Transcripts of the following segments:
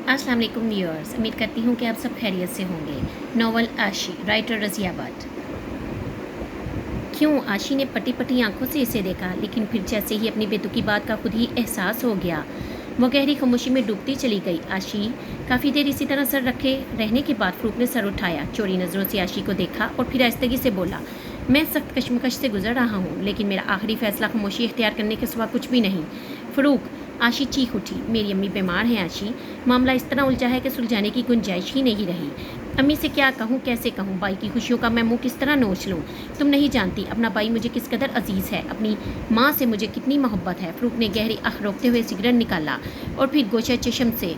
अस्सलाम वालेकुम व्यूअर्स, उम्मीद करती हूँ कि आप सब खैरियत से होंगे। नॉवल आशी, राइटर रज़िया भट्ट। क्यों आशी ने पटी पटी आंखों से इसे देखा, लेकिन फिर जैसे ही अपनी बेतुकी बात का खुद ही एहसास हो गया, वो गहरी खामोशी में डूबती चली गई। आशी काफ़ी देर इसी तरह सर रखे रहने के बाद फ़रूक ने सर उठाया, चोरी नज़रों से आशी को देखा और फिर आहिस्तगी से बोला, मैं सख्त कशमकश से गुजर रहा हूँ, लेकिन मेरा आखिरी फैसला खामोशी इख्तियार करने के सिवा कुछ भी नहीं। फ़रूक, आशी चीख उठी, मेरी अम्मी बीमार हैं आशी, मामला इस तरह उलझा है कि सुलझाने की गुंजाइश ही नहीं रही। अम्मी से क्या कहूँ, कैसे कहूँ, भाई की खुशियों का मैं मुंह किस तरह नोच लूँ। तुम नहीं जानती अपना भाई मुझे किस कदर अजीज़ है, अपनी माँ से मुझे कितनी मोहब्बत है। फ़रूक ने गहरी आह रोकते हुए सिगरेट निकाला और फिर गोशा चश्म से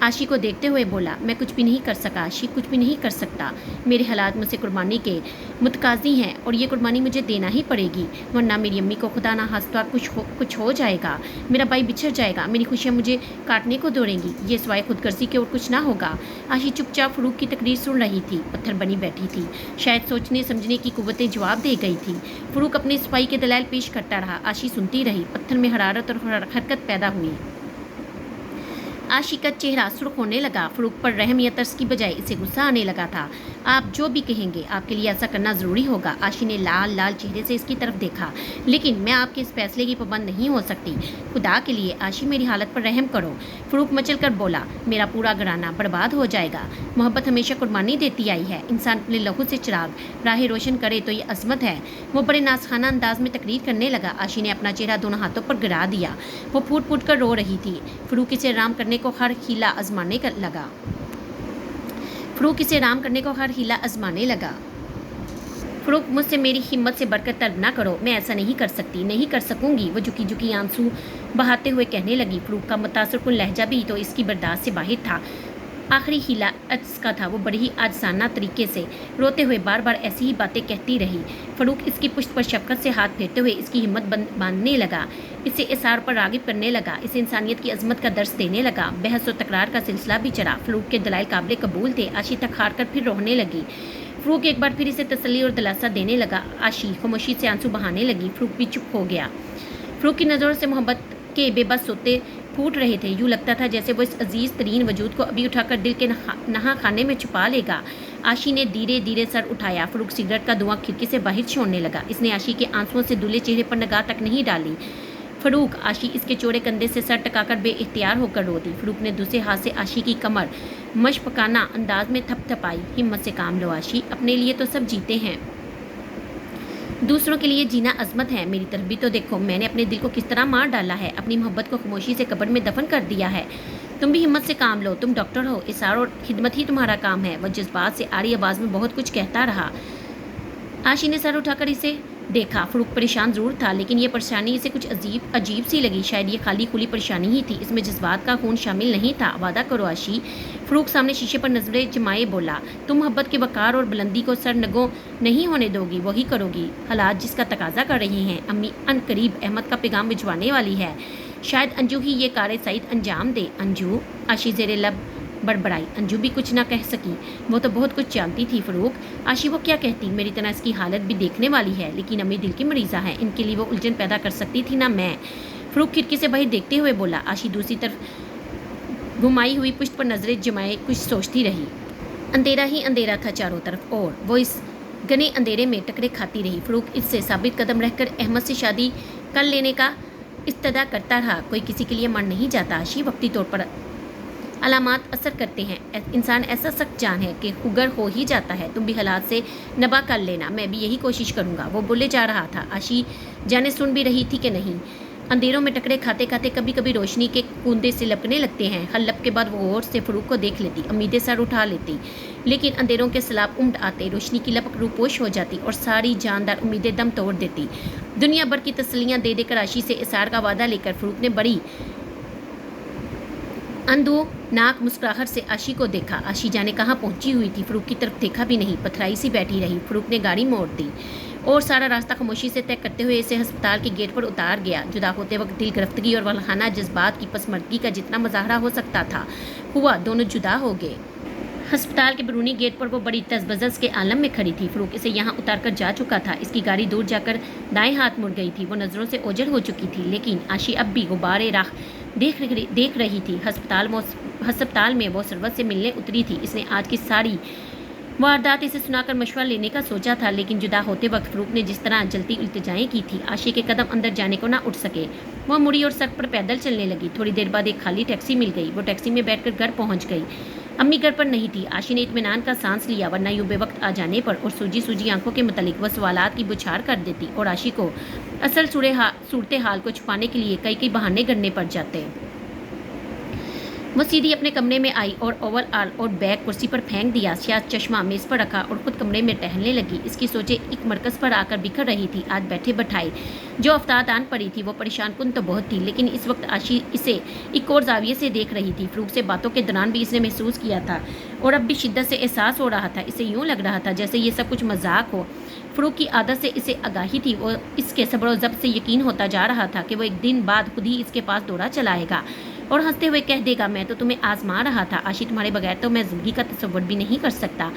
आशी को देखते हुए बोला, मैं कुछ भी नहीं कर सका आशी, कुछ भी नहीं कर सकता। मेरे हालात मुझसे कुर्बानी के मुतकाज़ी हैं और ये कुर्बानी मुझे देना ही पड़ेगी, वरना मेरी अम्मी को खुदा ना खास्ता कुछ हो जाएगा, मेरा भाई बिछड़ जाएगा, मेरी खुशियाँ मुझे काटने को दौड़ेंगी, ये सिवाय खुदगर्जी के और कुछ ना होगा। आशी चुपचाप फ़रूक की तकरीर सुन रही थी, पत्थर बनी बैठी थी, शायद सोचने समझने की कुव्वतें जवाब दे गई थी। फ़रूक अपनी सफाई के दलाइल पेश करता रहा, आशी सुनती रही। पत्थर में हरारत और हरकत पैदा हुई। आशी का चेहरा सुर्ख होने लगा। फ़रूक पर रहम या तरस की बजाय इसे गुस्सा आने लगा था। आप जो भी कहेंगे, आपके लिए ऐसा करना ज़रूरी होगा। आशी ने लाल लाल चेहरे से इसकी तरफ देखा, लेकिन मैं आपके इस फैसले की पाबंद नहीं हो सकती। खुदा के लिए आशी, मेरी हालत पर रहम करो। फ़रूक मचल कर बोला, मेरा पूरा घराना बर्बाद हो जाएगा। मोहब्बत हमेशा कुर्बानी देती आई है। इंसान अपने लहू से चिराग राह रोशन करे तो ये अजमत है। वो बड़े नासखाना अंदाज में तकरीर करने लगा। आशी ने अपना चेहरा दोनों हाथों पर गिरा दिया। वो फूट फूट कर रो रही थी। फ़रूक इसे आराम करने को हर हीला आजमाने लगा। फ़रूक इसे आराम करने को हर हीला आजमाने लगा। फ़रूक, मुझसे मेरी हिम्मत से बढ़कर तलब ना करो, मैं ऐसा नहीं कर सकती, नहीं कर सकूंगी। वो झुकी झुकी आंसू बहाते हुए कहने लगी। फ़रूक का मुतासरकुन लहजा भी तो इसकी बर्दाश्त से बाहर था। आखिरी हीला अज्ज का था। वो बड़ी ही आजाना तरीके से रोते हुए बार बार ऐसी ही बातें कहती रही। फ़रूक इसकी पुश्त पर शफकत से हाथ फेरते हुए इसकी हिम्मत बांधने लगा, इसे इसार पर रागिब करने लगा, इसे इंसानियत की अजमत का दर्स देने लगा। बहस और तकरार का सिलसिला भी चला। फ़रूक के दलाइल काबिल कबूल थे। आशी तक हार कर फिर रोने लगी। फ़रूक एक बार फिर इसे तसल्ली और दिलासा देने लगा। आशी खामोशी से आंसू बहाने लगी। फ़रूक भी चुप हो गया। फ़रूक की नज़रों से मोहब्बत के बेबस सोते फूट रहे थे। यूँ लगता था जैसे वो इस अजीज़ तरीन वजूद को अभी उठाकर दिल के नहा खाने में छुपा लेगा। आशी ने धीरे धीरे सर उठाया। फ़रूक सिगरेट का धुआं खिड़की से बाहर छोड़ने लगा। इसने आशी के आंसुओं से धुले चेहरे पर निगाह तक नहीं डाली। फ़रूक, आशी इसके चौड़े कंधे से सर टकाकर बेइख्तियार होकर रो दी। फ़रूक ने दूसरे हाथ से आशी की कमर मशफ़क़ाना अंदाज में थपथपाई। हिम्मत से काम लो आशी, अपने लिए तो सब जीते हैं, दूसरों के लिए जीना अजमत है। मेरी तरफ भी तो देखो, मैंने अपने दिल को किस तरह मार डाला है, अपनी मोहब्बत को खामोशी से कब्र में दफन कर दिया है। तुम भी हिम्मत से काम लो, तुम डॉक्टर हो, इसार और खिदमत ही तुम्हारा काम है। वह जज्बात से आड़ी आवाज़ में बहुत कुछ कहता रहा। आशी ने सर उठाकर इसे देखा। फ़रूक परेशान ज़रूर था, लेकिन ये परेशानी इसे कुछ अजीब सी लगी। शायद ये खाली खुली परेशानी ही थी, इसमें जज्बात का खून शामिल नहीं था। वादा करो आशी। फ़रूक सामने शीशे पर नजरें जमाए बोला, तुम मोहब्बत के वक़ार और बुलंदी को सर नगो नहीं होने दोगी, वही करोगी हालात जिसका तकाजा कर रही हैं। अम्मी अनकरीब अहमद का पैगाम भिजवाने वाली है, शायद अंजू ही ये कार सईद अंजाम दे। अंजू? आशी ज़ेरे लब बड़बड़ाई। अंजू भी कुछ ना कह सकी, वो तो बहुत कुछ जानती थी। फ़रूक, आशी वो क्या कहती, मेरी तरह इसकी हालत भी देखने वाली है, लेकिन अम्मी दिल की मरीज़ा है, इनके लिए वो उलझन पैदा कर सकती थी ना मैं। फ़रूक खिड़की से बाहर देखते हुए बोला। आशी दूसरी तरफ घुमाई हुई पुश्त पर नजरें जमाए कुछ सोचती रही। अंधेरा ही अंधेरा था चारों तरफ और वो इस घने अंधेरे में टकरे खाती रही। फ़रूक इससे साबित कदम रहकर अहमद से शादी कर लेने का इस्तदा करता रहा। कोई किसी के लिए मर नहीं जाता आशी, वक्ती तौर पर अलामात असर करते हैं। इंसान ऐसा सख्त जान है कि हुगर हो ही जाता है। तुम भी हालात से नबा कर लेना, मैं भी यही कोशिश करूँगा। वो बोले जा रहा था। आशी जाने सुन भी रही थी कि नहीं। अंधेरों में टकरे खाते खाते कभी कभी रोशनी के कूंदे से लपकने लगते हैं। हर लप के बाद वो गौर से फ़रूक को देख लेती, उम्मीदें सर उठा लेती, लेकिन अंधेरों के सैलाब उमड़ आते, रोशनी की लपक रूपोश हो जाती और सारी जानदार उम्मीदें दम तोड़ देती। दुनिया भर की तसल्लियाँ दे देकर आशी से इसार का वादा लेकर फ़रूक ने बड़ी अंधो नाक मुस्कुराहट से आशी को देखा। आशी जाने कहाँ पहुंची हुई थी, फ़रूक की तरफ देखा भी नहीं, पथराई सी बैठी रही। फ़रूक ने गाड़ी मोड़ दी और सारा रास्ता खामोशी से तय करते हुए इसे अस्पताल के गेट पर उतार गया। जुदा होते वक्त दिल गिरफ्तगी और वल्हाना जज्बात की पसमर्दगी का जितना मुजाहरा हो सकता था हुआ, दोनों जुदा हो गए। अस्पताल के बैरूनी गेट पर वो बड़ी तजबजस के आलम में खड़ी थी। फ़रूक इसे यहाँ उतार कर जा चुका था। इसकी गाड़ी दूर जाकर दाएं हाथ मुड़ गई थी। वो नज़रों से ओझल हो चुकी थी, लेकिन आशी अब भी गुब्बारे राह देख रही थी। हस्पताल में वो सरवत से मिलने उतरी थी। इसने आज की सारी वारदात इसे सुनाकर मशवरा लेने का सोचा था, लेकिन जुदा होते वक्त फ़रूक ने जिस तरह जलती इल्तिजाएं की थी, आशी के कदम अंदर जाने को ना उठ सके। वह मुड़ी और सड़क पर पैदल चलने लगी। थोड़ी देर बाद एक खाली टैक्सी मिल गई। वो टैक्सी में बैठकर घर पहुंच गई। अम्मी घर पर नहीं थी। आशी ने इत्मीनान का सांस लिया, वरना यूं बेवक्त आ जाने पर और सूजी आंखों के मुतालिक वह सवालात की बुछार कर देती और आशी को असल सूरत हाल को छुपाने के लिए कई बहाने गढ़ने पड़ जाते। वो सीधी अपने कमरे में आई और ओवरऑल और बैग कुर्सी पर फेंक दिया। शायद चश्मा मेज पर रखा और खुद कमरे में टहलने लगी। इसकी सोचें एक मरकज़ पर आकर बिखर रही थी। आज बैठे बैठाए जो अफ्तार आन पड़ी थी वो परेशान कुन तो बहुत थी, लेकिन इस वक्त आशी इसे एक और जाविये से देख रही थी। फ़रूक से बातों के दौरान भी इसने महसूस किया था और अब भी शिद्दत से एहसास हो रहा था। इसे यूँ लग रहा था जैसे ये सब कुछ मजाक हो। फ़रूक की आदत से इसे आगाही थी। वो इसके सब्र और ज़ब्त से यकीन होता जा रहा था कि वो एक दिन बाद खुद ही इसके पास दौड़ा चलाएगा और हंसते हुए कह देगा, मैं तो तुम्हें आजमा रहा था आशी, तुम्हारे बगैर तो मैं ज़िंदगी का तसव्वुर भी नहीं कर सकता।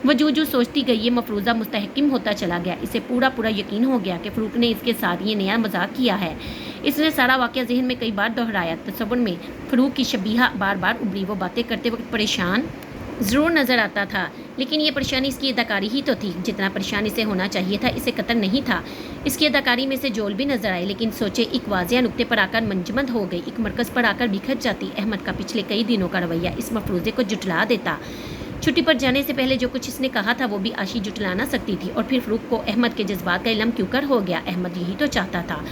वह जो सोचती गई ये मफरूज़ा मुस्तहकिम होता चला गया। इसे पूरा यकीन हो गया कि फ़रूक ने इसके साथ ये नया मजाक किया है। इसने सारा वाक़या ज़हन में कई बार दोहराया। तसव्वुर में फ़रूक की शबीहा बार बार उभरी। वो बातें करते वक्त परेशान ज़रूर नज़र आता था, लेकिन ये परेशानी इसकी अदाकारी ही तो थी। जितना परेशान इसे होना चाहिए था इसे कतल नहीं था। इसकी अदाकारी में से जोल भी नजर आए, लेकिन सोचे एक वाज़िया नुक्ते पर आकर मंजमद हो गई। एक मरकज़ पर आकर बिखर जाती। अहमद का पिछले कई दिनों का रवैया इस मफरूज़े को जुटला देता। छुट्टी पर जाने से पहले जो कुछ इसने कहा था वो भी आशी जुटला ना सकती थी। और फिर फ़रूक को अहमद के जज्बात का इल्म क्यों कर हो गया। अहमद यही तो चाहता था।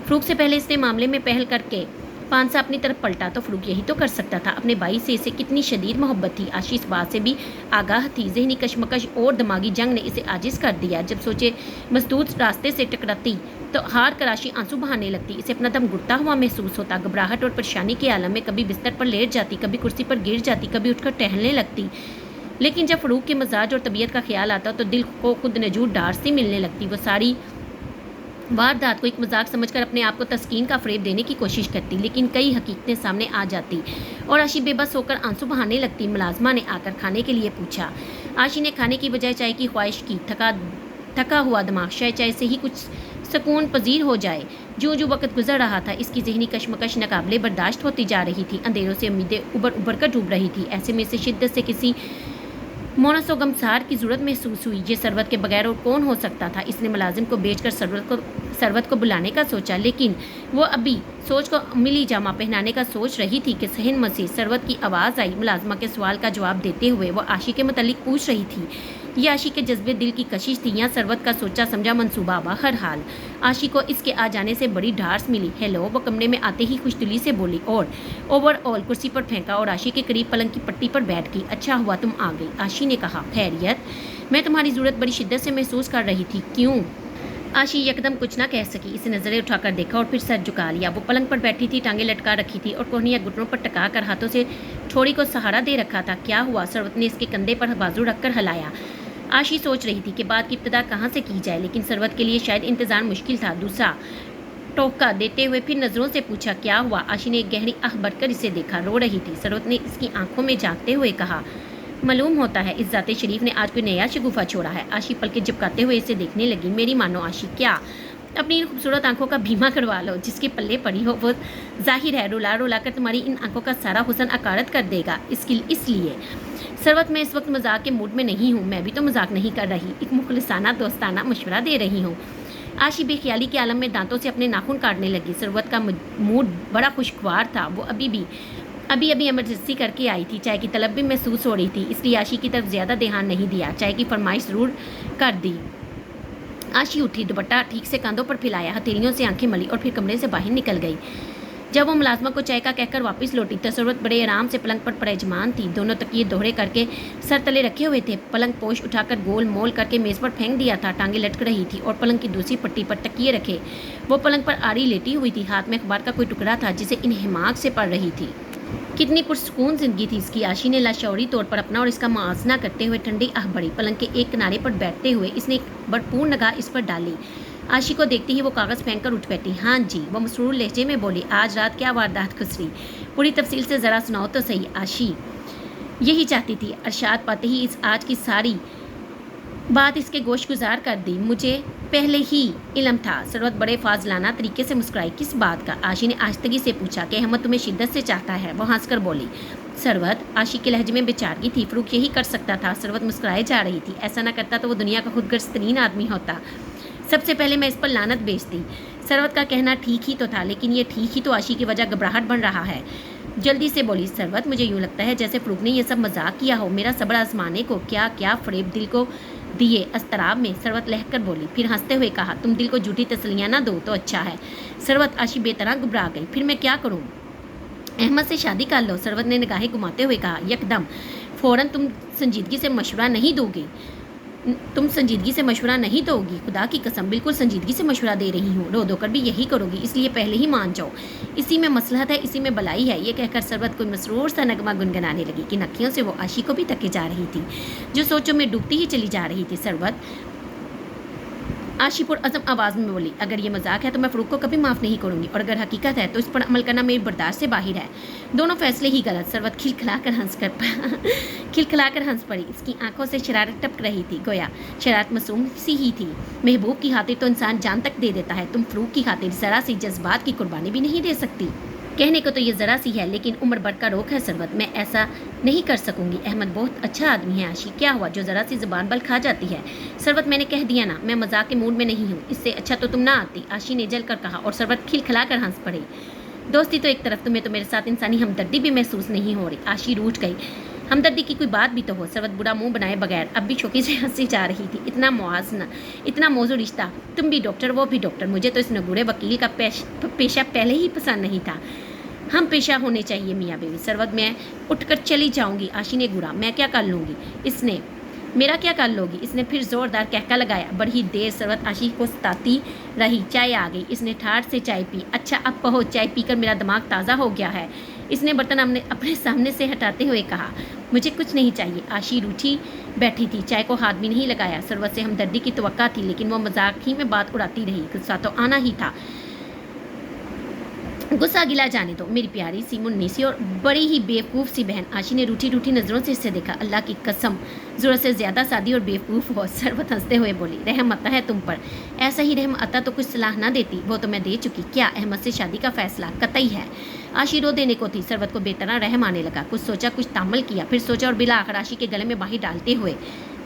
फ़रूक से पहले इसने मामले में पहल करके पांसा अपनी तरफ पलटा तो फ़रूक यही तो कर सकता था। अपने भाई से इसे कितनी शदीद मोहब्बत थी। आशी इस बात से भी आगाह थी। जहनी कशमकश और दिमागी जंग ने इसे आजिज़ कर दिया। जब सोचे मजदूर रास्ते से टकराती तो हार कर आशी आंसू बहाने लगती। इसे अपना दम घुटता हुआ महसूस होता। घबराहट और परेशानी के आलम में कभी बिस्तर पर लेट जाती, कभी कुर्सी पर गिर जाती, कभी उठकर टहलने लगती। लेकिन जब फ़रूक के मिजाज और तबीयत का ख्याल आता तो दिल को खुद नजूर डार सी मिलने लगती। वो सारी वारदात को एक मजाक समझकर अपने आप को तस्कीन का फ़रेब देने की कोशिश करती, लेकिन कई हकीकतें सामने आ जाती और आशी बेबस होकर आंसू बहाने लगती। मुलाजमा ने आकर खाने के लिए पूछा। आशी ने खाने की बजाय चाय की ख्वाहिश की। थका हुआ दिमाग शायद चाय से ही कुछ सुकून पजीर हो जाए। जो वक्त गुजर रहा था इसकी जहनी कशमकश नाकाबिले बर्दाश्त होती जा रही थी। अंधेरों से उम्मीदें उबर कर डूब रही थी। ऐसे में से शिद्दत से किसी मोनस व गमसार की ज़रूरत महसूस हुई। ये सरवत के बगैर और कौन हो सकता था। इसने मुलाजिम को बेचकर सरवत को बुलाने का सोचा, लेकिन वो अभी सोच को मिली जामा पहनाने का सोच रही थी कि सहन मसीह सरवत की आवाज़ आई। मुलाजमा के सवाल का जवाब देते हुए वो आशी के मुतालिक पूछ रही थी। ये आशी के जज्बे दिल की कशिश थी या सरवत का सोचा समझा मंसूबा। बहरहाल आशी को इसके आ जाने से बड़ी ढार्स मिली। हेलो, वो कमरे में आते ही खुशदिली से बोली और ओवरऑल कुर्सी पर फेंका और आशी के करीब पलंग की पट्टी पर बैठ गई। अच्छा हुआ तुम आ गई। आशी ने कहा, खैरियत? मैं तुम्हारी ज़रूरत बड़ी शिद्दत से महसूस कर रही थी। क्यों? आशी यकदम कुछ ना कह सकी। इसे नजरें उठाकर देखा और फिर सर झुका लिया। वो पलंग पर बैठी थी, टांगे लटका रखी थी और कोहनियां घुटनों पर टका कर हाथों से ठोड़ी को सहारा दे रखा था। क्या हुआ? सरवत ने इसके कंधे पर बाजू रखकर हिलाया। आशी सोच रही थी कि बात की इब्तिदा कहाँ से की जाए, लेकिन सरवत के लिए शायद इंतजार मुश्किल था। दूसरा टोका देते हुए फिर नजरों से पूछा, क्या हुआ? आशी ने एक गहरी आह भरकर इसे देखा। रो रही थी। सरवत ने इसकी आंखों में झांकते हुए कहा, मालूम होता है इस जाते शरीफ ने आज कोई नया शगुफा छोड़ा है। आशी पलके झपकाते हुए इसे देखने लगी। मेरी मानो आशी, क्या? अपनी इन खूबसूरत आंखों का बीमा करवा लो। जिसके पल्ले पड़ी हो वो जाहिर है रुला रुला कर तुम्हारी इन आंखों का सारा हुस्न अकारत कर देगा। इसलिए सरवत, मैं इस वक्त मजाक के मूड में नहीं हूँ। मैं भी तो मजाक नहीं कर रही, एक मुखलिसाना दोस्ताना मशवरा दे रही हूँ। आशी बेख्याली के आलम में दांतों से अपने नाखून काटने लगी। सरवत का मूड बड़ा खुशगवार था। वो अभी इमरजेंसी करके आई थी। चाय की तलब भी महसूस हो रही थी, इसलिए आशी की तरफ ज़्यादा ध्यान नहीं दिया। चाय की फरमाइश ज़रूर कर दी। आशी उठी, दुपट्टा ठीक से कंधों पर फैलाया, हथेलियों से आंखें मली और फिर कमरे से बाहर निकल गई। जब वो मुलाजमा को चाय का कहकर वापस लौटी तो सरवत बड़े आराम से पलंग पर परेजमान थी। दोनों तकिए दोहरे करके सर तले रखे हुए थे। पलंग पोश उठाकर गोल मोल करके मेज़ पर फेंक दिया था। टांगे लटक रही थी और पलंग की दूसरी पट्टी पर तकिए रखे वो पलंग पर आड़ी लेटी हुई थी। हाथ में अखबार का कोई टुकड़ा था जिसे इन्हिमाक से पढ़ रही थी। कितनी पुरसुकून जिंदगी थी इसकी। आशी ने लाशौरी तौर पर अपना और इसका मुआवजा करते हुए ठंडी आह बड़ी। पलंग के एक किनारे पर बैठते हुए इसने एक भरपूर निगाह इस पर डाली। आशी को देखते ही वो कागज़ फेंक कर उठ बैठी। हाँ जी, वो मसरूर लहजे में बोली, आज रात क्या वारदात गुजरी? पूरी तफसील से ज़रा सुनाओ तो सही। आशी यही चाहती थी। अरशाद पाते ही इस आज की सारी बात इसके गोश गुजार कर दी। मुझे पहले ही इल्म था। सरवत बड़े फाजलाना तरीके से मुस्कुराई। किस बात का? आशी ने आश्तगी से पूछा कि अहमद तुम्हें शिद्दत से चाहता है। वो हंसकर बोली। सरवत, आशी के लहजे में बेचारगी थी। फ़रूक यही कर सकता था। सरवत मुस्कुराए जा रही थी। ऐसा न करता तो वो दुनिया का खुदगर्ज तरीन आदमी होता। सबसे पहले मैं इस पर लानत भेजती। सरवत का कहना ठीक ही तो था, लेकिन ये ठीक ही तो आशी की वजह घबराहट बन रहा है। जल्दी से बोली। सरवत, मुझे यूँ लगता है जैसे फ़रूक ने यह सब मजाक किया हो, मेरा सब्र आजमाने को। क्या क्या फ़रेब दिल को दिए अस्तराब में। सरवत लहकर बोली। फिर हंसते हुए कहा, तुम दिल को झूठी तसलियाँ ना दो तो अच्छा है। सरवत, आशी बेतरह घबरा गई। फिर मैं क्या करूँ? अहमद से शादी कर लो। सरवत ने निगाहें घुमाते हुए कहा। यकदम, फ़ौरन? तुम संजीदगी से मशवरा नहीं दोगी? तुम संजीदगी से मशवरा नहीं दोगी? खुदा की कसम, बिल्कुल संजीदगी से मशवरा दे रही हूँ। रो धो कर भी यही करोगी, इसलिए पहले ही मान जाओ। इसी में मसलहत है, इसी में भलाई है। ये कहकर सरवत कोई मसरूर सा नगमा गुनगुनाने लगी कि नखियों से वो आशी को भी तके जा रही थी, जो सोचों में डूबती ही चली जा रही थी। सरवत आशी पुरअज़म आवाज़ में बोली। अगर ये मजाक है तो मैं फ़रूक को कभी माफ़ नहीं करूँगी, और अगर हकीकत है तो इस पर अमल करना मेरी बर्दाश्त से बाहर है। दोनों फैसले ही गलत। सरवत खिलखिलाकर हंस पड़ी। इसकी आंखों से शरारत टपक रही थी, गोया शरारत मासूम सी ही थी। महबूब की खातिर तो इंसान जान तक दे देता है, तुम फ़रूक की खातिर ज़रा सी जज्बात की कुर्बानी भी नहीं दे सकती। कहने को तो ये ज़रा सी है, लेकिन उम्र भर का रोक है सरवत, मैं ऐसा नहीं कर सकूंगी। अहमद बहुत अच्छा आदमी है। आशी, क्या हुआ जो ज़रा सी ज़ुबान बल खा जाती है? सरवत, मैंने कह दिया ना, मैं मजाक के मूड में नहीं हूँ। इससे अच्छा तो तुम ना आती, आशी ने जल कर कहा, और सरवत खिलखिलाकर हंस पड़ी। दोस्ती तो एक तरफ, तुम्हें तो मेरे साथ इंसानी हमदर्दी भी महसूस नहीं हो रही। आशी रूठ गई। हमदर्दी की कोई बात भी तो हो। सरवत बुरा मुंह बनाए बगैर अब भी शौकी से हंसी जा रही थी। इतना मुआवजना, इतना मौजू रिश्ता, तुम भी डॉक्टर वो भी डॉक्टर। मुझे तो इस नगूरे वकील का पेशा पहले ही पसंद नहीं था। हम पेशा होने चाहिए मियाँ बीवी। सरवत, मैं उठकर चली जाऊंगी। आशी ने घूरा। मैं क्या कर लूँगी? इसने मेरा क्या कर लोगी? इसने फिर ज़ोरदार कहका लगाया। बड़ी देर सरवत आशी को सताती रही। चाय आ गई। इसने ठाठ से चाय पी। अच्छा अब कहो, चाय पीकर मेरा दिमाग ताज़ा हो गया है। इसने बर्तन अपने सामने से हटाते हुए कहा। मुझे कुछ नहीं चाहिए। आशी रूठी बैठी थी, चाय को हाथ भी नहीं लगाया। सरवत से हमदर्दी की तवक्का थी, लेकिन वो मजाक ही में बात उड़ाती रही। गुस्सा तो आना ही था। गुस्सा गिला जाने दो मेरी प्यारी सी मुन्नी सी और बड़ी ही बेवकूफ़ सी बहन। आशी ने रूठी रूठी नज़रों से इससे देखा। अल्लाह की कसम, ज़रूरत से ज़्यादा सादी और बेवकूफ़ हो। सरवत हंसते हुए बोली। रहम आता है तुम पर। ऐसा ही रहम आता तो कुछ सलाह ना देती, वो तो मैं दे चुकी। क्या? अहमद से शादी का फैसला कतई है। आशी रो देने को थी। सरवत को बेतरह रहम आने लगा। कुछ सोचा, कुछ तामल किया, फिर सोचा और बिला आखिर आशी के गले में बाही डालते हुए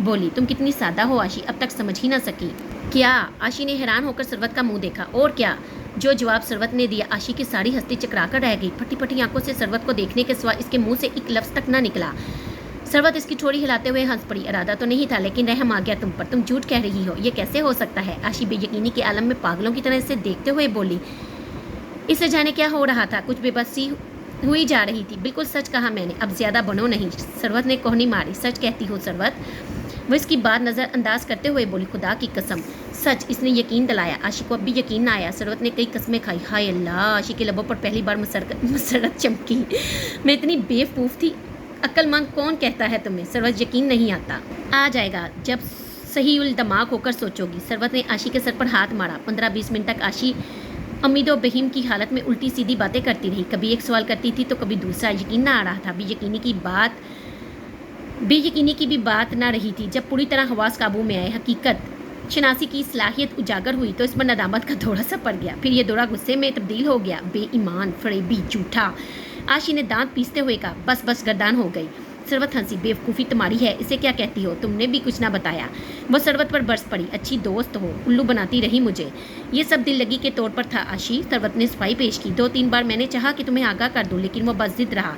बोली। तुम कितनी सादा हो आशी, अब तक समझ ही ना सकी क्या? आशी ने हैरान होकर सरवत का मुंह देखा। और क्या? जो जवाब सरवत ने दिया, आशी की सारी हस्ती चकरा कर रह गई। फटी फटी आंखों से सरवत को देखने के सिवा इसके मुंह से एक लफ्ज़ तक ना निकला। सरवत इसकी ठोड़ी हिलाते हुए हंस पड़ी। इरादा तो नहीं था, लेकिन रहम आ गया तुम पर। तुम झूठ कह रही हो, ये कैसे हो सकता है? आशी बेयकीनी के आलम में पागलों की तरह इसे देखते हुए बोली। इससे जाने क्या हो रहा था, कुछ बेबसी हुई जा रही थी। बिल्कुल सच कहा मैंने, अब ज़्यादा बनो नहीं। सरवत ने कोहनी मारी। सच कहती हो सरवत? वो इसकी बात नज़रअंदाज करते हुए बोली। खुदा की कसम सच। इसने यकीन दिलाया। आशी को अब भी यकीन ना आया। सरवत ने कई कस्में खाई। हाय अल्लाह, आशी के लबों पर पहली बार मसरत चमकी। मैं इतनी बेवकूफ़ थी। अक्लमंद कौन कहता है तुम्हें? सरवत, यकीन नहीं आता। आ जाएगा जब सही उल दिमाग होकर सोचोगी। सरवत ने आशी के सर पर हाथ मारा। 15-20 मिनट तक आशी उम्मीद और बहीम की हालत में उल्टी सीधी बातें करती रही। कभी एक सवाल करती थी तो कभी दूसरा। यकीन ना आ रहा था। बेयकीनी की भी बात ना रही थी। जब पूरी तरह हवास काबू में आए, हकीकत शनासी की सलाहियत उजागर हुई, तो इस पर नदामत का दौरा सा पड़ गया। फिर ये दौरा गुस्से में तब्दील हो गया। बेईमान, फरेबी, झूठा। आशी ने दांत पीसते हुए कहा। बस बस, गर्दान हो गई। सरवत हंसी। बेवकूफ़ी तुम्हारी है, इसे क्या कहती हो? तुमने भी कुछ ना बताया। वो सरवत पर बरस पड़ी। अच्छी दोस्त हो, उल्लू बनाती रही मुझे। ये सब दिल लगी के तौर पर था आशी। सरवत ने सफाई पेश की। 2-3 बार मैंने चाहा कि तुम्हें आगाह कर दूँ, लेकिन वो बस जिद रहा।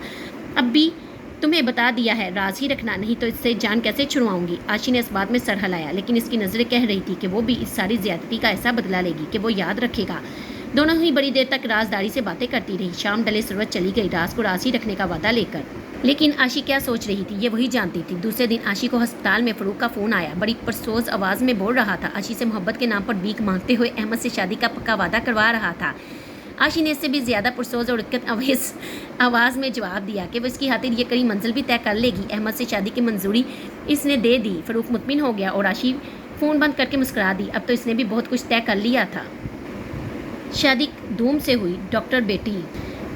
अब भी तुम्हें बता दिया है, राज ही रखना, नहीं तो इससे जान कैसे छुड़वाऊंगी। आशी ने इस बात में सर हिलाया, लेकिन इसकी नज़रें कह रही थी कि वो भी इस सारी ज्यादती का ऐसा बदला लेगी कि वो याद रखेगा। दोनों ही बड़ी देर तक राजदारी से बातें करती रही। शाम डले सरवत चली गई, राज को राज ही रखने का वादा लेकर। लेकिन आशी क्या सोच रही थी, ये वही जानती थी। दूसरे दिन आशी को अस्पताल में फ़रूक का फ़ोन आया। बड़ी परसोज आवाज़ में बोल रहा था। आशी से मोहब्बत के नाम पर भीख मांगते हुए अहमद से शादी का पक्का वादा करवा रहा था। आशी ने इससे भी ज़्यादा पुरसोज और इक्कत आवाज़ में जवाब दिया कि वो इसकी खातिर ये कड़ी मंजिल भी तय कर लेगी। अहमद से शादी की मंजूरी इसने दे दी। फ़रूक मुतमिन हो गया और आशी फ़ोन बंद करके मुस्कुरा दी। अब तो इसने भी बहुत कुछ तय कर लिया था। शादी धूम से हुई। डॉक्टर बेटी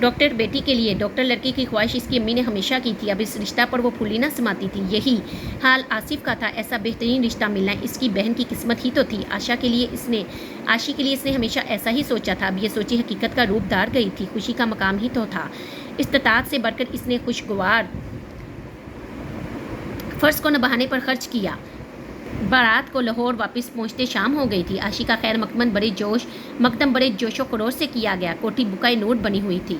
डॉक्टर बेटी के लिए, डॉक्टर लड़की की ख्वाहिश इसकी अम्मी ने हमेशा की थी। अब इस रिश्ता पर वो फूली ना समाती थी। यही हाल आसिफ का था। ऐसा बेहतरीन रिश्ता मिलना इसकी बहन की किस्मत ही तो थी। आशी के लिए इसने हमेशा ऐसा ही सोचा था। अब ये सोची हकीकत का रूप धार गई थी। खुशी का मकाम ही तो था। इस्तिताअत से बढ़कर इसने खुशगवार फ़र्ज को नभाने पर खर्च किया। बारात को लाहौर वापस पहुंचते शाम हो गई थी। आशी का खैर मकदम बड़े जोशो खरोश से किया गया। कोठी बुकाई नोट बनी हुई थी।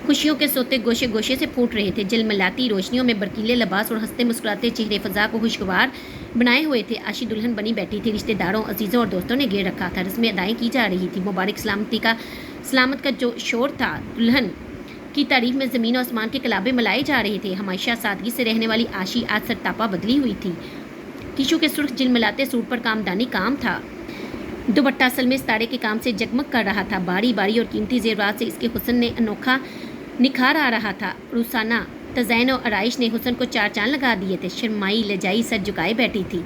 खुशियों के सोते गोशे गोशे से फूट रहे थे। जलमलाती रोशनियों में बर्कीले लिबास और हंसते मुस्कुराते चेहरे फ़ज़ा को खुशगवार बनाए हुए थे। आशी दुल्हन बनी बैठी थी। रिश्तेदारों, अजीज़ों और दोस्तों ने घेर रखा था। रस्में अदाएँ की जा रही थी। मुबारक सलामत का जो शोर था, दुल्हन की तारीफ में ज़मीन और आसमान के कलाबे मलाए जा रहे थे। हमेशा सादगी से रहने वाली आशी आज सरतापा बदली हुई थी। टिशू के सुर्ख जिलमिलाते सूट पर कामदानी काम था। दुपट्टा असल में सितारे के काम से जगमग कर रहा था। बारी बारी और कीमती जेवरात से इसके हुस्न ने अनोखा निखार आ रहा था। रुसाना तज़ैन और आराइश ने हुस्न को चार चांद लगा दिए थे। शर्माई लजाई सर झुकाए बैठी थी।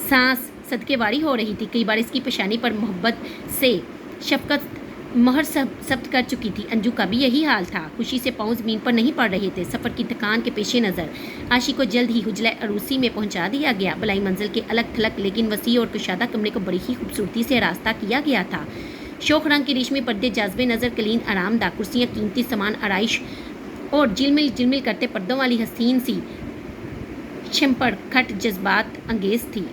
सांस सदकेवारी हो रही थी। कई बार इसकी पेशानी पर मोहब्बत से शफकत महर सब्त कर चुकी थी। अंजू का भी यही हाल था। खुशी से पाँव ज़मीन पर नहीं पड़ रहे थे। सफ़र की थकान के पेश नज़र आशी को जल्द ही हुजला अरूसी में पहुंचा दिया गया। बलाई मंजिल के अलग थलग लेकिन वसी और कुशादा कमरे को बड़ी ही खूबसूरती से रास्ता किया गया था। शोख रंग के रेशमी पर्दे जाज़बे नज़र, कलीन आरामदा कुर्सियाँ, कीमती सामान, आराइश और जिलमिल करते पर्दों वाली हसीन सी छिमपड़ खट जज्बात अंगेज़ थी।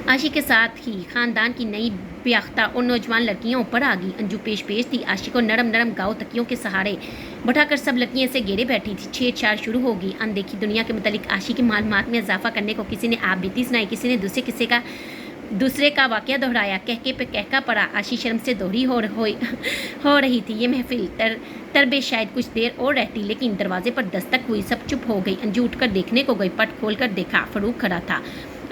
आशी के साथ ही ख़ानदान की नई ब्याख्ता और नौजवान लड़कियां ऊपर आ गई। अंजू पेश थी। आशी को नरम गाँव तकियों के सहारे बैठाकर सब लड़कियां से घेरे बैठी थी। छेड़छाड़ शुरू हो गई। अनदेखी दुनिया के मुतालिक आशी की मालूमात में इजाफा करने को किसी ने आप बीती सुनाई, किसी ने दूसरे का वाक़या दोहराया। कहके पे कहका पड़ा। आशी शर्म से दोहरी हो रही थी। ये महफिल तरबे शायद कुछ देर और रहती, लेकिन दरवाजे पर दस्तक हुई। सब चुप हो गई। अंजू उठकर देखने को गई। पट खोल कर देखा, फ़रूक खड़ा था।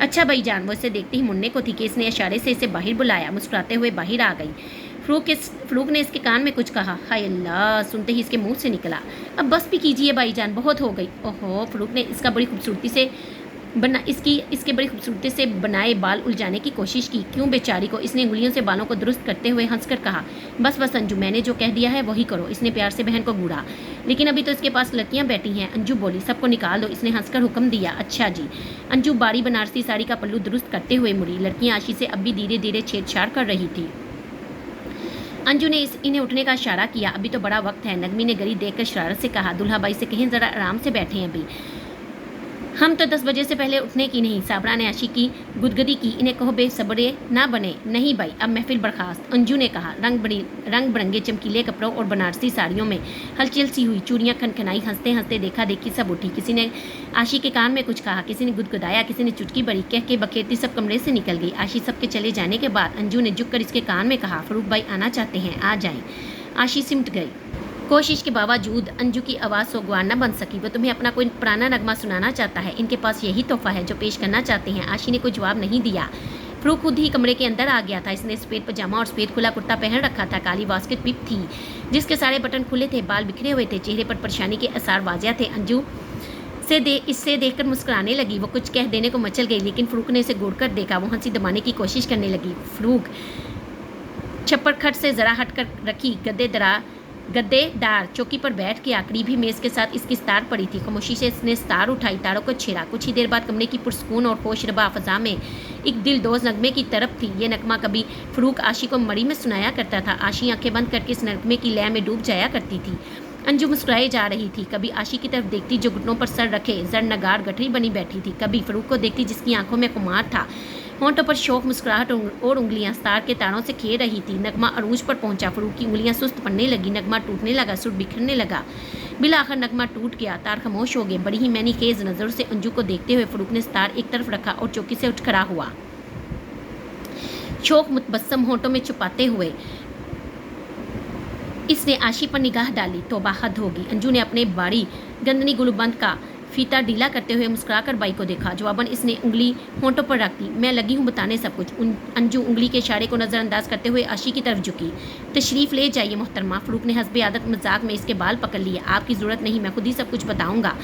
अच्छा भाईजान, वो इसे देखते ही मुड़ने को थी कि इसने इशारे से इसे बाहर बुलाया। मुस्कुराते हुए बाहर आ गई। फ़रूक ने इसके कान में कुछ कहा। हाय अल्लाह, सुनते ही इसके मुंह से निकला, अब बस भी कीजिए भाईजान, बहुत हो गई। ओहो। फ़रूक ने इसके बड़ी खूबसूरती से बनाए बाल उलझाने की कोशिश की। क्यों बेचारी को? इसने उंगलियों से बालों को दुरुस्त करते हुए हंसकर कहा। बस अंजू, मैंने जो कह दिया है वही करो। इसने प्यार से बहन को घूरा। लेकिन अभी तो इसके पास लड़कियां बैठी हैं। अंजू बोली। सबको निकाल दो। इसने हंसकर हुक्म दिया। अच्छा जी। अंजू बारी बनारसी साड़ी का पल्लू दुरुस्त करते हुए मुड़ी। लड़कियां आशी से अब भी धीरे धीरे छेड़छाड़ कर रही थी। अंजू ने इन्हें उठने का इशारा किया। अभी तो बड़ा वक्त है। नगमी ने घड़ी देखकर शरारत से कहा। दुल्हा भाई से कहें ज़रा आराम से बैठे हैं। अभी हम तो 10 बजे से पहले उठने की नहीं। साबरा ने आशी की गुदगदी की। इन्हें कहो बेसब्रे ना बने। नहीं भाई, अब महफिल बर्खास्त। अंजू ने कहा। रंग बिरंगे चमकीले कपड़ों और बनारसी साड़ियों में हलचल सी हुई। चूड़ियाँ खनखनाई। हंसते हंसते देखा देखी सब उठी। किसी ने आशी के कान में कुछ कहा, किसी ने गुदगुदाया, किसी ने चुटकी बड़ी। कह के बखेरती सब कमरे से निकल गई। आशी सबके चले जाने के बाद अंजू ने झुक कर इसके कान में कहा। फ़रूक भाई आना चाहते हैं, आ जाएं। आशी सिमट गई। कोशिश के बावजूद अंजू की आवाज़ सोगवार न बन सकी। वो तुम्हें अपना कोई पुराना नगमा सुनाना चाहता है। इनके पास यही तोहफा है जो पेश करना चाहते हैं। आशी ने कोई जवाब नहीं दिया। फ़रूक खुद ही कमरे के अंदर आ गया था। इसने सफ़ेद पजामा और सफ़ेद खुला कुर्ता पहन रखा था। काली वास्केट पिप थी जिसके सारे बटन खुले थे। बाल बिखरे हुए थे। चेहरे पर परेशानी के आसार वाज़िया थे। अंजू इससे देखकर मुस्कुराने लगी। वो कुछ कह देने को मचल गई, लेकिन फ़रूक ने इसे घूरकर देखा। वो हंसी दबाने की कोशिश करने लगी। फ़रूक छप्पर खट से ज़रा हट कर रखी गद्देदार चौकी पर बैठ के आकड़ी भी मेज़ के साथ इसकी सितार पड़ी थी। खामोशी से इसने सितार उठाई, तारों को छेड़ा। कुछ ही देर बाद कमरे की पुरसकून और होशरबा फ़ज़ा में एक दिलदोज़ नगमे की तरफ थी। ये नगमा कभी फ़रूक आशी को मड़ी में सुनाया करता था। आशी आंखें बंद करके इस नगमे की लय में डूब जाया करती थी। अंजू मुस्कुराए जा रही थी। कभी आशी की तरफ देखती जो घुटनों पर सर रखे जरनगार गठरी बनी बैठी थी। कभी फ़रूक को देखती जिसकी आंखों में खुमार था। होंठों पर शौक, मुस्कुराहट और उंगलियां सितार के तारों से खेल रही थी। नगमा अरूज पर पहुंचा। फ़रूक की उंगलियां सुस्त पड़ने लगी। नगमा टूटने लगा। सुर बिखरने लगा। बिलाखिर नगमा टूट गया। तार खामोश हो गए। बड़ी ही मैनी खेज नज़र से अंजू को देखते हुए फ़रूक ने सितार एक तरफ रखा और चौकी से उठ खड़ा हुआ। शौक मुतबस्सम होंठों में छुपाते हुए इसने आशी पर निगाह डाली। तौबा, हद होगी। अंजू ने अपने बारी गंदनी गुलबंद का फीता ढीला करते हुए मुस्कुराकर बाई को देखा। जवाबन इसने उंगली होंठों पर रख दी। मैं लगी हूँ बताने सब कुछ। अंजू उंगली के इशारे को नज़रअंदाज करते हुए आशी की तरफ झुकी। तशरीफ़ ले जाइए मोहतरमा। फ़रूक ने हस्बे आदत मजाक में इसके बाल पकड़ लिए। आपकी ज़रूरत नहीं, मैं खुद ही सब कुछ बताऊँगा।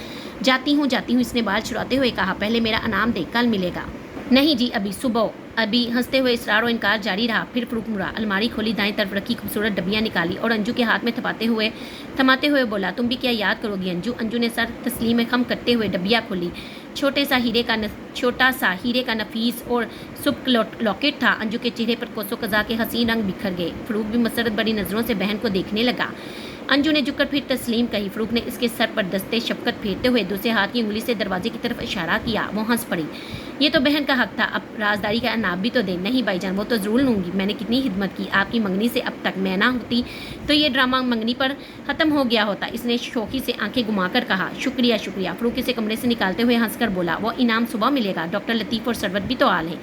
जाती हूँ। इसने बाल छुड़ाते हुए कहा। पहले मेरा इनाम दे, कल मिलेगा। नहीं जी, अभी सुबह अभी हंसते हुए इसरार और इनकार जारी रहा। फिर फरूक मुड़ा, अलमारी खोली, दाएं तरफ रखी खूबसूरत डब्बियाँ निकाली और अंजू के हाथ में थमाते हुए बोला, तुम भी क्या याद करोगी अंजू? अंजू ने सर तस्लीम खम करते हुए डब्बियाँ खोली। छोटा सा हीरे का नफीस और सुप लॉकेट था। अंजू के चेहरे पर कोसो कज़ा के हसीन रंग बिखर गए। फरूक भी मसरत बड़ी नज़रों से बहन को देखने लगा। अंजू ने झुककर फिर तस्लीम कही। फरूक ने इसके सर पर दस्ते शफकत फेरते हुए दूसरे हाथ की उंगली से दरवाजे की तरफ इशारा किया। वो हंस पड़ी। ये तो बहन का हक था, अब राजदारी का इनाम भी तो दे। नहीं भाईजान, वो तो ज़रूर लूँगी। मैंने कितनी खिदमत की आपकी मंगनी से, अब तक मैं ना होती तो ये ड्रामा मंगनी पर ख़त्म हो गया होता। इसने शौकी से आंखें घुमाकर कहा। शुक्रिया शुक्रिया। फरूक इसे कमरे से निकालते हुए हंसकर बोला, वो इनाम सुबह मिलेगा। डॉक्टर लतीफ़ और सरवत भी तो आल हैं।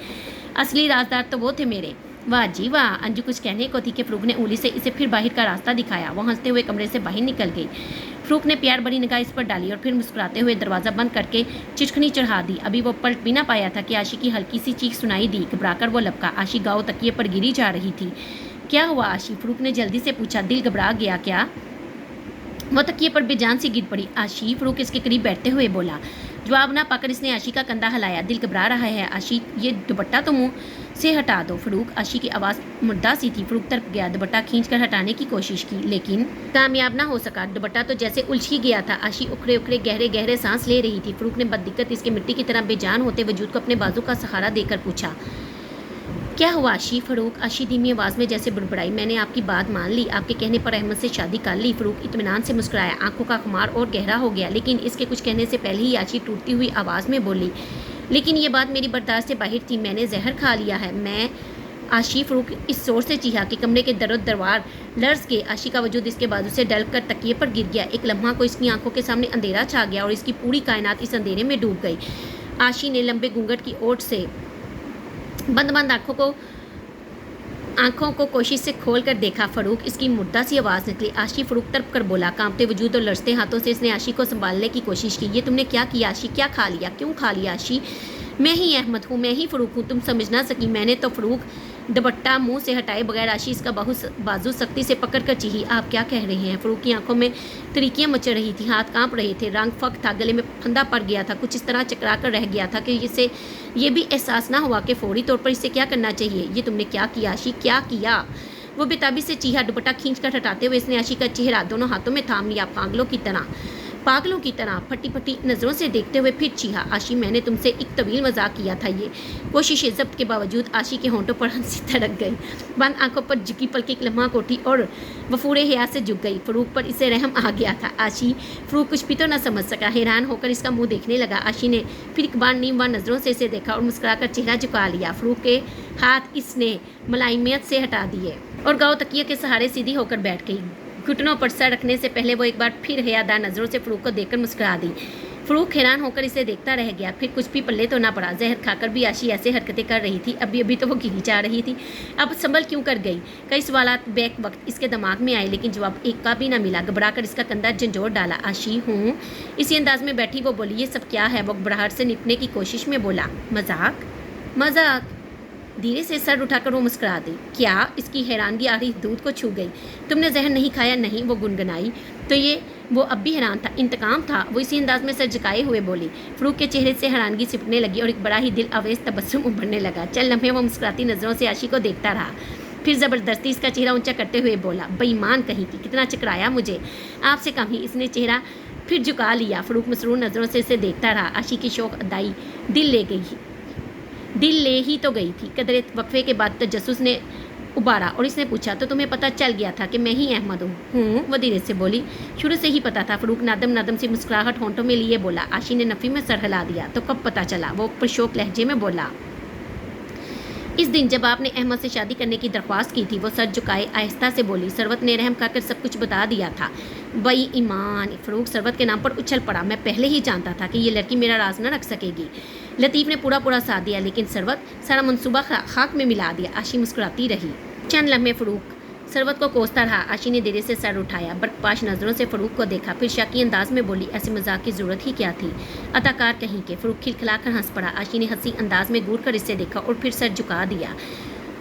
असली राजदार तो वो थे मेरे। वाह जी वाह। अंजू कुछ कहने को थी कि फरूक ने उंगली से इसे फिर बाहर का रास्ता दिखाया। वो हंसते हुए कमरे से बाहर निकल गई। फरूक ने प्यार भरी निगाह इस पर डाली और फिर मुस्कुराते हुए दरवाज़ा बंद करके चिटखनी चढ़ा दी। अभी वो पलट भी ना पाया था कि आशी की हल्की सी चीख सुनाई दी। घबराकर वो लपका। आशी गाँव तकिए पर गिरी जा रही थी। क्या हुआ आशी? फरूक ने जल्दी से पूछा। दिल घबरा गया क्या? वो तकिए पर बेजान सी गिर पड़ी। आशी? फरूक इसके करीब बैठते हुए बोला। जवाब ना पाकर इसने आशी का कंधा हिलाया। दिल घबरा रहा है आशी, ये दुपट्टा तो मुंह से हटा दो। फरूक? आशी की आवाज़ मुर्दा सी थी। फरूक तड़प गया। दुपट्टा खींचकर हटाने की कोशिश की लेकिन कामयाब ना हो सका। दुपट्टा तो जैसे उलझ ही गया था। आशी उखड़े उखड़े गहरे गहरे सांस ले रही थी। फरूक ने बददिक्कत इसके मिट्टी की तरह बेजान होते वजूद को अपने बाजू का सहारा देकर पूछा, क्या हुआ आशी? फरूक? आशी धीमी आवाज़ में जैसे बुड़बड़ाई, मैंने आपकी बात मान ली, आपके कहने पर अहमद से शादी कर ली। फरूक इत्मीनान से मुस्कुराया। आंखों का खुमार और गहरा हो गया। लेकिन इसके कुछ कहने से पहले ही आशी टूटती हुई आवाज़ में बोली, लेकिन ये बात मेरी बर्दाश्त से बाहर थी। मैंने जहर खा लिया है। मैं? आशी? फरूक इस जोर से चीहा कि कमरे के दरवार लर्ज के। आशी का वजूद इसके बाजू से डल कर तकिए पर गिर गया। एक लम्हा को इसकी आंखों के सामने अंधेरा छा गया और इसकी पूरी कायनात इस अंधेरे में डूब गई। आशी ने लंबे घूंघट की ओट से बंद बंद आंखों को कोशिश से खोल कर देखा। फरूक? इसकी मुर्दा सी आवाज़ निकली। आशी? फरूक तड़प कर बोला। कांपते वजूद और लड़ते हाथों से इसने आशी को संभालने की कोशिश की। ये तुमने क्या किया आशी? क्या खा लिया? क्यों खा लिया आशी? मैं ही अहमद हूँ, मैं ही फरूक हूँ, तुम समझ ना सकी। मैंने तो फरूक दुपट्टा मुंह से हटाए बगैर आशी इसका बाजू सख्ती से पकड़ कर चीही। आप क्या कह रहे हैं? फरूक की आंखों में तरीकियाँ मचल रही थी, हाथ कांप रहे थे, रंग फक था, गले में फंदा पड़ गया था, कुछ इस तरह चकरा कर रह गया था कि इसे ये भी एहसास ना हुआ कि फौरी तौर पर इसे क्या करना चाहिए। ये तुमने क्या किया आशी? क्या किया? वो बेताबी से चीहा। दुपट्टा खींच कर हटाते हुए इसने आशी का चेहरा दोनों हाथों में थाम लिया। पागलों की तरह फटी फटी नज़रों से देखते हुए फिर चीहा। आशी? मैंने तुमसे एक तवील मजाक किया था। ये कोशिश जब्त के बावजूद आशी के होंठों पर हंसी तड़क गई। बंद आंखों पर झुकी पलकी एक लम्हा कोठी और वफूरे हया से झुक गई। फरूक पर इसे रहम आ गया था। आशी? फरूक कुछ भी तो न समझ सका। हैरान होकर इसका मुंह देखने लगा। आशी ने फिर एक बार नीमवा नज़रों से इसे देखा और मुस्कुराकर चेहरा झुका लिया। फरूक के हाथ इसने मुलायमियत से हटा दिए और गाँव तकिए के सहारे सीधी होकर बैठ गई। घुटनों पर सर रखने से पहले वो एक बार फिर हयादार नज़रों से फरूक को देखकर मुस्कुरा दी। फरूक हैरान होकर इसे देखता रह गया। फिर कुछ भी पल्ले तो ना पड़ा। जहर खाकर भी आशी ऐसे हरकतें कर रही थी। अभी तो वो गिरी जा रही थी, अब संभल क्यों कर गई? कई सवालात बैक वक्त इसके दिमाग में आए लेकिन जवाब एक का भी ना मिला। घबरा कर इसका कंधा झंझोर डाला। आशी? हूँ। इसी अंदाज में बैठी वो बोली, ये सब क्या है? वो घबराहट से निपटने की कोशिश में बोला, मजाक। धीरे से सर उठाकर वो मुस्कुरा दी। क्या? इसकी हैरानगी आ रही दूध को छू गई। तुमने जहर नहीं खाया? नहीं, वो गुनगुनाई। तो ये वो अब भी हैरान था। इंतकाम था? वो इसी अंदाज में सर झुकाए हुए बोली। फरूक के चेहरे से हैरानगी सिपटने लगी और एक बड़ा ही दिल अवेज तबस्सुम उभरने लगा। चल लम्हे वो मुस्कुराती नज़रों से आशी को देखता रहा। फिर ज़बरदस्ती इसका चेहरा ऊंचा करते हुए बोला, बेईमान कहीं की, कितना चकराया मुझे, आपसे कम ही। इसने चेहरा फिर झुका लिया। फरूक मसरूर नज़रों से इसे देखता रहा। आशी की शौक अदाई दिल ले ही तो गई थी। कदरे वक्फे के बाद तजस्सुस ने उबारा और इसने पूछा, तो तुम्हें पता चल गया था कि मैं ही अहमद हूँ? वो धीरे से बोली, शुरू से ही पता था। फरूक नादम सी मुस्कुराहट होंठों में लिए बोला। आशी ने नफ़ी में सर हिला दिया। तो कब पता चला? वो परशोक लहजे में बोला, इस दिन जब आपने अहमद से शादी करने की दरख्वास्त की थी। वो सर झुकाए आहिस्ता से बोली। सरवत ने रहम खाकर सब कुछ बता दिया था। बेईमान! फरूक सरवत के नाम पर उछल पड़ा। मैं पहले ही जानता था कि ये लड़की मेरा राज न रख सकेगी। लतीफ़ ने पूरा साथ दिया लेकिन सरवत सारा मंसूबा खाक में मिला दिया। आशी मुस्कुराती रही। चंद लम्हे फरूक सरवत को कोसता रहा। आशी ने देर से सर उठाया, बर्कपाश नज़रों से फरूक को देखा, फिर शाकी अंदाज में बोली, ऐसे मजाक की ज़रूरत ही क्या थी? अदाकार कहीं के। फरूक खिलखिलाकर हंस पड़ा। आशी ने हंसी अंदाज में घूर कर इसे देखा और फिर सर झुका दिया।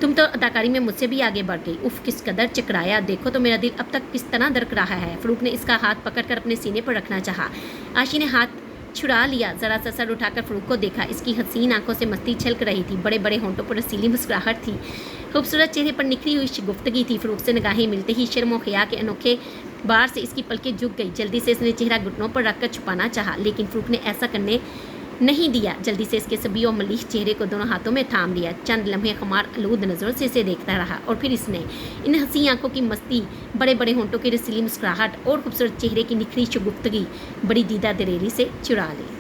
तुम तो अदाकारी में मुझसे भी आगे बढ़ गई। उफ, किस कदर चकराया। देखो तो मेरा दिल अब तक किस तरह धड़क रहा है। फरूक ने इसका हाथ पकड़कर अपने सीने पर रखना चाहा। आशी ने हाथ छुड़ा लिया। ज़रा सा सर उठाकर फ़रूक को देखा। इसकी हसीन आंखों से मस्ती छलक रही थी, बड़े बड़े होंठों पर रसीली मुस्कुराहट थी, खूबसूरत चेहरे पर निखरी हुई गुफ्तगी थी। फ़रूक से निगाहें मिलते ही शर्म और हया के अनोखे बार से इसकी पलकें झुक गई। जल्दी से इसने चेहरा घुटनों पर रखकर छुपाना चाहा, लेकिन फ़रूक ने ऐसा करने नहीं दिया। जल्दी से इसके सभी और मलीह चेहरे को दोनों हाथों में थाम लिया। चंद लम्हे खुमार आलूद नज़रों से इसे देखता रहा और फिर इसने इन हंसी आंखों की मस्ती, बड़े बड़े होंठों की रसीली मुस्कुराहट और खूबसूरत चेहरे की निखरी गुफ्तगी बड़ी दीदा दलेरी से चुरा ली।